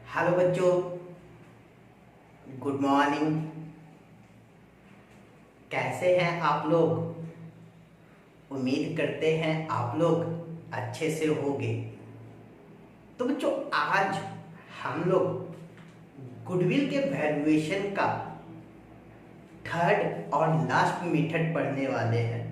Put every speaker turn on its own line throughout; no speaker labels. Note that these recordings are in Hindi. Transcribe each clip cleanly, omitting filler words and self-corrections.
हेलो बच्चों, गुड मॉर्निंग। कैसे हैं आप लोग? उम्मीद करते हैं आप लोग अच्छे से होंगे। तो बच्चों, आज हम लोग गुडविल के वैल्यूएशन का थर्ड और लास्ट मेथड पढ़ने वाले हैं।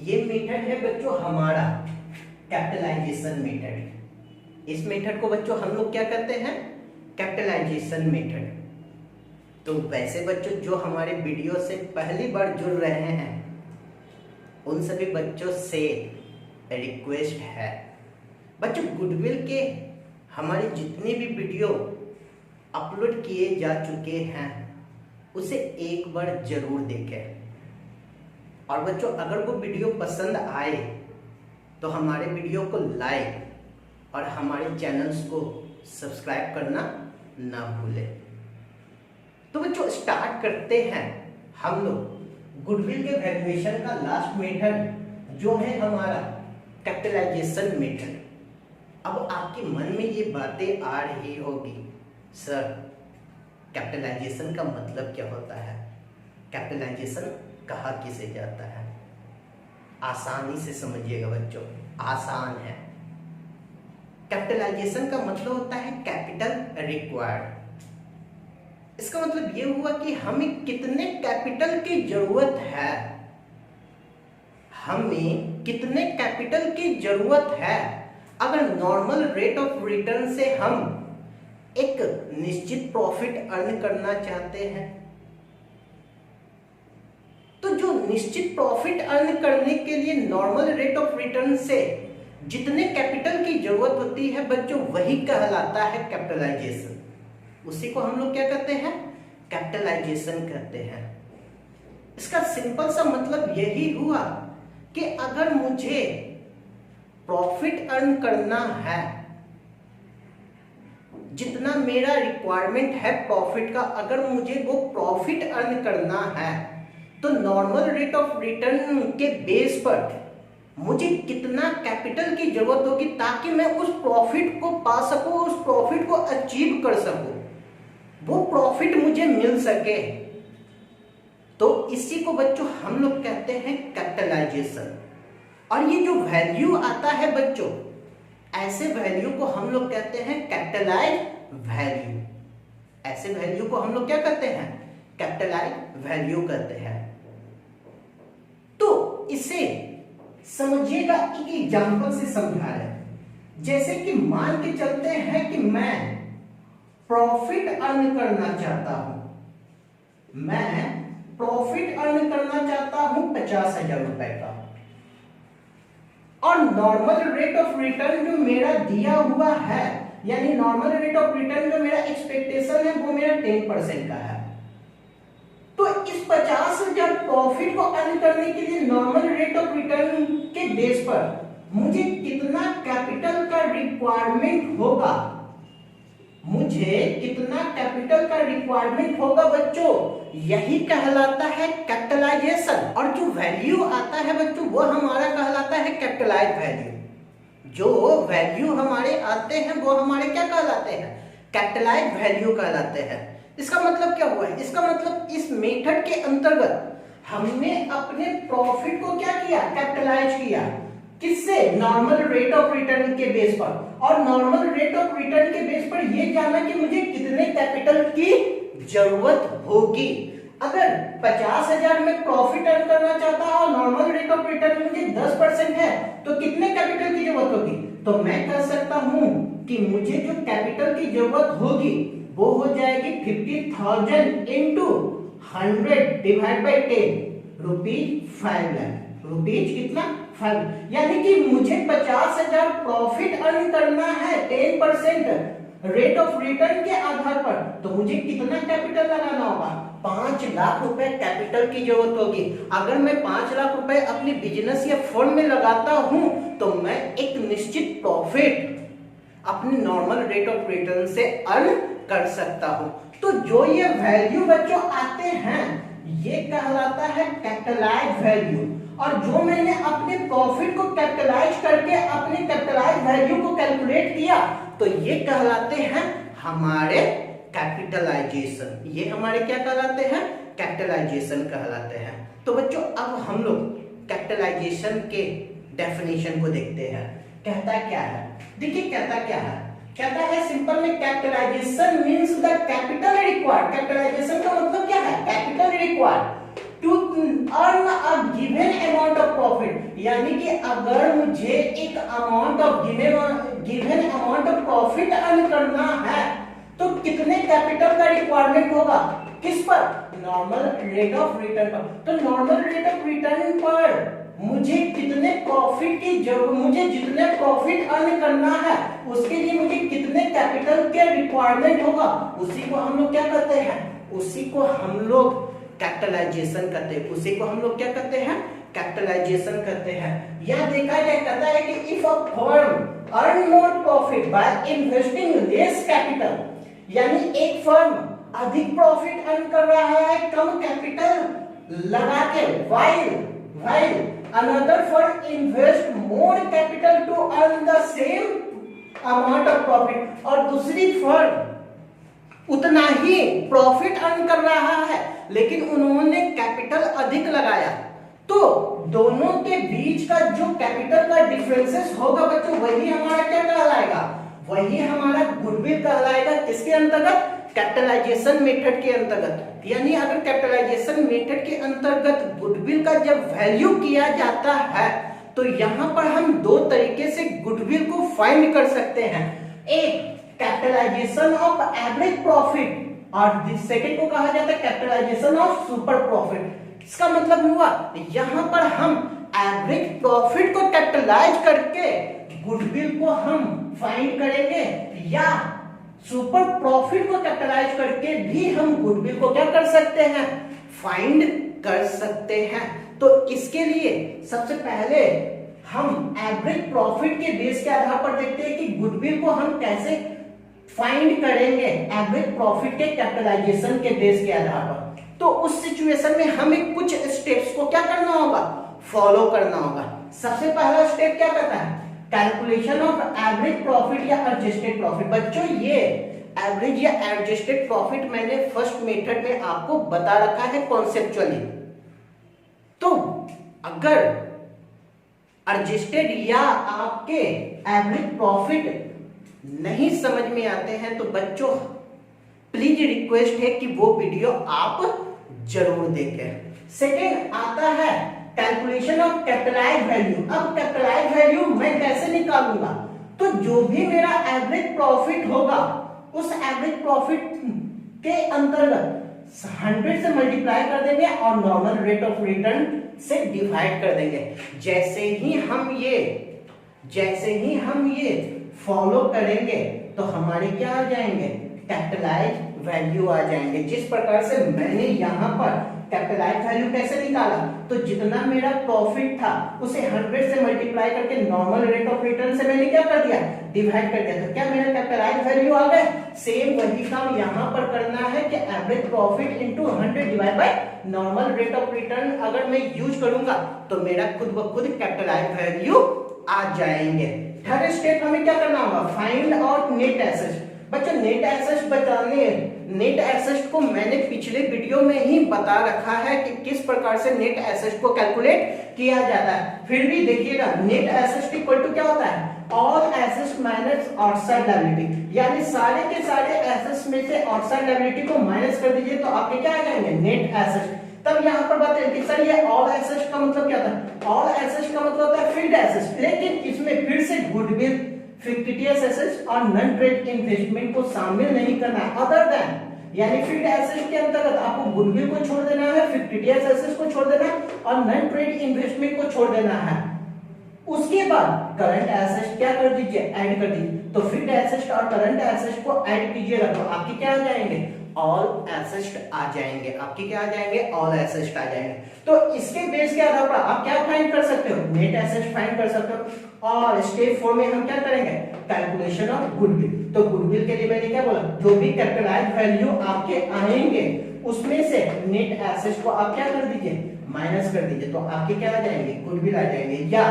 ये मेथड है बच्चों हमारा कैपिटलाइजेशन मेथड। इस मेथड को बच्चों हम लोग क्या करते हैं? Capitalization method. तो वैसे बच्चों जो हमारे वीडियो से पहली बार जुड़ रहे हैं उन सभी बच्चों से रिक्वेस्ट है, बच्चों गुडविल के हमारे जितने भी वीडियो अपलोड किए जा चुके हैं उसे एक बार जरूर देखें। और बच्चों अगर वो वीडियो पसंद आए तो हमारे वीडियो को लाइक और हमारे चैनल्स को सब्सक्राइब करना ना भूलें। तो बच्चों स्टार्ट करते हैं हम लोग गुडविल के वैल्यूएशन का लास्ट मेथड जो है हमारा कैपिटलाइजेशन मेथड। अब आपके मन में ये बातें आ रही होगी, सर कैपिटलाइजेशन का मतलब क्या होता है? कैपिटलाइजेशन कहा किसे जाता है? आसानी से समझिएगा बच्चों, आसान है। कैपिटलाइजेशन का मतलब होता है कैपिटल रिक्वायर्ड। इसका मतलब ये हुआ कि हमें कितने कैपिटल की जरूरत है, हमें कितने कैपिटल की जरूरत है। अगर नॉर्मल रेट ऑफ रिटर्न से हम एक निश्चित प्रॉफिट अर्न करना चाहते हैं तो जो निश्चित प्रॉफिट अर्न करने के लिए नॉर्मल रेट ऑफ रिटर्न से जितने कैपिटल की जरूरत होती है बच्चों वही कहलाता है कैपिटलाइजेशन। उसी को हम लोग क्या कहते हैं? कैपिटलाइजेशन कहते हैं। इसका सिंपल सा मतलब यही हुआ कि अगर मुझे प्रॉफिट अर्न करना है, जितना मेरा रिक्वायरमेंट है प्रॉफिट का, अगर मुझे वो प्रॉफिट अर्न करना है तो नॉर्मल रेट ऑफ रिटर्न के बेस पर मुझे कितना कैपिटल की जरूरत होगी ताकि मैं उस प्रॉफिट को पा सकूं, उस प्रॉफिट को अचीव कर सकूं, वो प्रॉफिट मुझे मिल सके। तो इसी को बच्चों हम लोग कहते हैं कैपिटलाइजेशन। और ये जो वैल्यू आता है बच्चों, ऐसे वैल्यू को हम लोग कहते हैं कैपिटलाइज वैल्यू। ऐसे वैल्यू को हम लोग क्या कहते हैं? कैपिटलाइज वैल्यू कहते हैं। तो इसे समझिएगा, एक एग्जांपल से समझा रहे। जैसे कि मान के चलते हैं कि मैं प्रॉफिट अर्न करना चाहता हूं, मैं प्रॉफिट अर्न करना चाहता हूं 50,000 रुपए का, और नॉर्मल रेट ऑफ रिटर्न जो मेरा दिया हुआ है, यानी नॉर्मल रेट ऑफ रिटर्न जो मेरा एक्सपेक्टेशन है वो मेरा 10% का है। तो इस 50,000 प्रॉफिट को अर्न करने के लिए नॉर्मल रेट ऑफ रिटर्न के बेस पर मुझे कितना कैपिटल का रिक्वायरमेंट होगा, मुझे कितना कैपिटल का रिक्वायरमेंट होगा बच्चों, यही कहलाता है कैपिटलाइजेशन। और जो वैल्यू आता है बच्चों वो हमारा कहलाता है कैपिटलाइज्ड वैल्यू। जो वैल्यू हमारे आते हैं वो हमारे क्या कहलाते हैं? कैपिटलाइज्ड वैल्यू कहलाते हैं। इसका मतलब क्या हुआ है? इसका मतलब इस मेथड के अंतर्गत हमने अपने प्रॉफिट को क्या किया? कैपिटलाइज किया। किससे? नॉर्मल रेट ऑफ रिटर्न के बेस पर। और नॉर्मल रेट ऑफ रिटर्न के बेस पर यह जाना कि मुझे कितने कैपिटल की जरूरत होगी। अगर 50,000 में प्रॉफिट अर्न करना चाहता हूं और नॉर्मल रेट ऑफ रिटर्न मुझे 10% है तो कितने कैपिटल की जरूरत होगी? तो मैं कह सकता हूं कि मुझे जो कैपिटल की जरूरत होगी वो हो जाएगी 50,000 into 100 divide by 10 rupees 5 lakh. Rupees कितना? 5। यानी कि मुझे 50,000 प्रॉफिट अर्न करना है 10% रेट ऑफ रिटर्न के आधार पर, तो मुझे कितना कैपिटल लगाना होगा? 5 लाख रुपए कैपिटल की जरूरत होगी। अगर मैं 5 लाख रुपए अपनी बिजनेस या फर्म में लगाता हूं तो मैं एक निश्चित प्रॉफिट अपने नॉर्मल रेट ऑफ रिटर्न से अर्न कर सकता हूं। तो जो ये वैल्यू बच्चों आते हैं ये कहलाता है कैपिटलाइज्ड वैल्यू। और जो मैंने अपने प्रॉफिट को कैपिटलाइज करके अपने कैपिटलाइज्ड वैल्यू को कैलकुलेट किया तो ये कहलाते हैं हमारे कैपिटलाइजेशन। ये हमारे क्या कहलाते हैं? कैपिटलाइजेशन कहलाते हैं। तो बच्चों अब हम लोग कैपिटलाइजेशन के डेफिनेशन को देखते हैं। कहता क्या है? देखिए कहता क्या है? कहता है सिंपल में capitalization means the capital required. Capitalization का मतलब क्या है? Capital required to earn a given amount of profit. यानी कि अगर मुझे एक amount of given amount of profit earn करना है तो कितने कैपिटल का रिक्वायरमेंट होगा? किस पर? नॉर्मल रेट ऑफ रिटर्न पर। तो नॉर्मल रेट ऑफ रिटर्न पर मुझे कितने प्रॉफिट की जरूरत, मुझे जितने प्रॉफिट अर्न करना है उसके लिए मुझे कितने कैपिटल के रिक्वायरमेंट होगा, उसी को हम लोग क्या कहते हैं? उसी को हम लोग कैपिटलाइजेशन करते हैं। उसी को हम लोग क्या कहते हैं? कैपिटलाइजेशन करते हैं। यह देखा जाए कहता है कि if a firm earn more profit by investing less capital, यानी एक फर्म अधिक प्रॉफिट अर्न कर रहा है कम कैपिटल लगा के, while another firm invest more capital to earn the same amount of profit, और दूसरी फर्म उतना ही प्रॉफिट अर्न कर रहा है लेकिन उन्होंने कैपिटल अधिक लगाया, तो दोनों के बीच का जो कैपिटल का डिफरेंसेस होगा बच्चों वही हमारा क्या कहलाएगा? वही हमारा गुडविल कहलाएगा। किसके अंतर्गत? कैपिटलाइजेशन मेथड के अंतर्गत। यानी अगर कैपिटलाइजेशन मेथड के अंतर्गत गुडविल का जब वैल्यू किया जाता है तो यहां पर हम दो तरीके से गुडविल को फाइंड कर सकते हैं। एक कैपिटलाइजेशन ऑफ एवरेज प्रॉफिट और सेकंड को कहा जाता है कैपिटलाइजेशन ऑफ सुपर प्रॉफिट। इसका मतलब हुआ यहां पर हम एवरेज प्रॉफिट को कैपिटलाइज करके गुडविल को हम फाइंड करेंगे, या सुपर प्रॉफिट को कैपिटलाइज करके भी हम गुडविल को क्या कर सकते हैं? फाइंड कर सकते हैं। तो इसके लिए सबसे पहले हम एवरेज प्रॉफिट के बेस के आधार पर देखते हैं कि गुडविल को हम कैसे फाइंड करेंगे एवरेज प्रॉफिट के कैपिटलाइजेशन के बेस के आधार पर। तो उस सिचुएशन में हमें कुछ स्टेप्स को क्या करना होगा? फॉलो करना होगा। सबसे पहला स्टेप क्या कहता है? कैलकुलेशन ऑफ एवरेज प्रॉफिट या एडजस्टेड प्रॉफिट। बच्चों ये एवरेज या एडजस्टेड प्रॉफिट मैंने फर्स्ट मेथड में आपको बता रखा है कॉन्सेप्चुअली। तो अगर एडजस्टेड या आपके एवरेज प्रॉफिट नहीं समझ में आते हैं तो बच्चों प्लीज रिक्वेस्ट है कि वो वीडियो आप जरूर देखें। सेकेंड आता है कैलकुलेशन ऑफ कैपिटलाइज्ड वैल्यू। अब कैपिटलाइज्ड वैल्यू मैं कैसे निकालूंगा? तो जो भी मेरा एवरेज प्रॉफिट होगा उस एवरेज प्रॉफिट के अंतर्गत 100 से मल्टीप्लाई कर देंगे और नॉर्मल रेट ऑफ रिटर्न से डिवाइड कर देंगे। जैसे ही हम ये फॉलो करेंगे तो हमारे क्या आ जाएंगे? कैपिटलाइज्ड वैल्यू आ जाएंगे। जिस प्रकार से मैंने यहाँ पर कैपिटलाइज्ड वैल्यू कैसे निकाला, तो जितना मेरा प्रॉफिट था उसे 100 से मल्टीप्लाई करके नॉर्मल रेट ऑफ रिटर्न से मैंने क्या कर दिया? डिवाइड कर दिया। तो क्या मेरा कैपिटलाइज्ड वैल्यू आ गया? सेम वही काम यहाँ पर करना है कि average profit into 100 divide by normal rate of return अगर मैं यूज करूंगा तो मेरा खुद ब खुद कैपिटलाइज्ड वैल्यू आ जाएंगे। थर्ड स्टेप हमें क्या करना होगा? Find out net asset. बच्चों नेट एसेट बताने, नेट एसेट को मैंने पिछले वीडियो में ही बता रखा है कि किस प्रकार से नेट एसेट को कैलकुलेट किया जाता है। फिर भी देखिएगा नेट एसेट इक्वल टू क्या होता है? All assets minus outside liability. यानी सारे के सारे एसेट्स में से आउटसाइड लायबिलिटी को माइनस कर दीजिए तो आपके क्या आ जाएंगे? Net asset. तब यहाँ पर बात है कि सर ये ऑल एसेट्स का मतलब क्या होता है? ऑल एसेट्स का मतलब होता है फिक्स्ड एसेट्स, लेकिन इसमें फिर से गुडविल, फिक्टिशियस एसेट्स और नॉन ट्रेड इन्वेस्टमेंट को शामिल नहीं करना है। अदर देन यानी फिक्स्ड एसेट्स के अंतर्गत आपको गुडविल को छोड़ देना है, फिक्टिशियस एसेट्स को छोड़ देना है और नॉन ट्रेड इन्वेस्टमेंट को छोड़ देना है। उसके बाद करंट एसेट्स क्या कर दीजिए? ऐड कर दीजिए। तो फिक्स्ड एसेट्स और करंट एसेट्स को ऐड कीजिएगा तो आपके क्या आ जाएंगे? ऑल एसेट्स आ जाएंगे। आपके क्या आ जाएंगे? ऑल एसेट्स आ जाएंगे। तो इसके बेस के आधार पर आप क्या फाइंड कर सकते हो? नेट एसेट्स फाइंड कर सकते हो। और स्टेप 4 में हम क्या करेंगे? Calculation of goodwill. तो गुडविल के लिए मैंने क्या बोला? जो भी कैपिटलाइज्ड वैल्यू आपके आएंगे उसमें से नेट एसेट्स को आप क्या कर दीजिए? माइनस कर दीजिए तो आपके क्या आ जाएंगे? गुडविल आ जाएंगे। या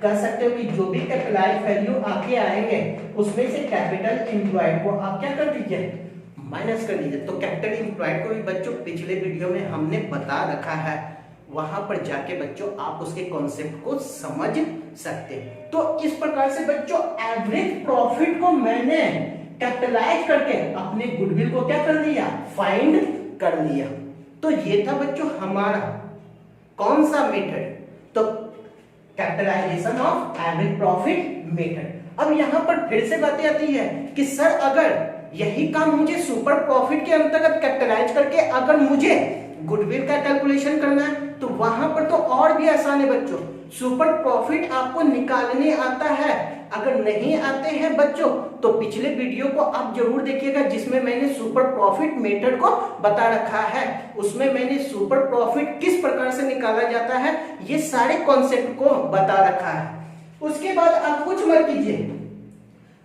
कह सकते हो कि जो भी कैपिटलाइज वैल्यू आपके आएंगे उसमें से कैपिटल एम्प्लॉयड को आप क्या कर दीजिए, माइनस कर दीजिए। तो कैपिटल एम्प्लॉयड को भी बच्चों पिछले वीडियो में हमने बता रखा है, वहां पर जाके बच्चों आप उसके कॉन्सेप्ट को समझ सकते हैं। तो इस प्रकार से बच्चों एवरेज प्रॉफिट को मैंने कैपिटलाइज करके अपने गुडविल को क्या कर दिया, फाइंड कर लिया। तो ये था बच्चों हमारा कौन सा मेथड, तो capitalization of average profit method. अब यहां पर फिर से बातें आती है कि सर अगर यही काम मुझे सुपर प्रॉफिट के अंतर्गत कैपिटलाइज करके अगर मुझे गुडविल का कैलकुलेशन करना है तो वहां पर तो और भी आसान है बच्चों। सुपर प्रॉफिट आपको निकालने आता है, अगर नहीं आते हैं बच्चों तो पिछले वीडियो को आप जरूर देखिएगा जिसमें मैंने सुपर प्रॉफिट मेथड को बता रखा है। उसमें मैंने सुपर प्रॉफिट किस प्रकार से निकाला जाता है ये सारे कॉन्सेप्ट को बता रखा है। उसके बाद आप कुछ मत कीजिए,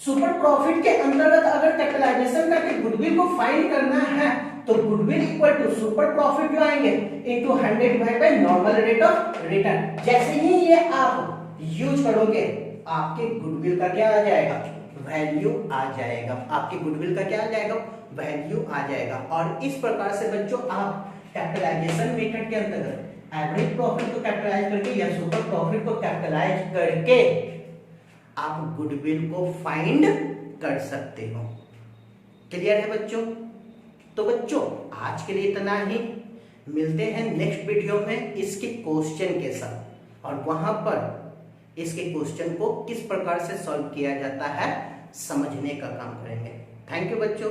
सुपर प्रॉफिट के अंतर्गत अगर कैपिटलाइजेशन करके गुडविल को फाइंड करना है तो goodwill equal to super profit जो आएंगे into 100 divide by normal rate of return. जैसे ही ये आप यूज करोगे आपके गुडविल का क्या आ जाएगा, वैल्यू आ जाएगा। आपके गुडविल का क्या आ जाएगा, वैल्यू आ जाएगा। और इस प्रकार से बच्चों आप कैपिटलाइजेशन मेथड के अंतर्गत एवरेज प्रॉफिट को कैपिटलाइज करके या सुपर प्रॉफिट को कैपिटलाइज करके आप गुडविल को फाइंड कर सकते हो। क्लियर है बच्चों? तो बच्चों आज के लिए इतना ही, मिलते हैं नेक्स्ट वीडियो में इसके क्वेश्चन के साथ और वहां पर इसके क्वेश्चन को किस प्रकार से सॉल्व किया जाता है समझने का काम करेंगे। थैंक यू बच्चों।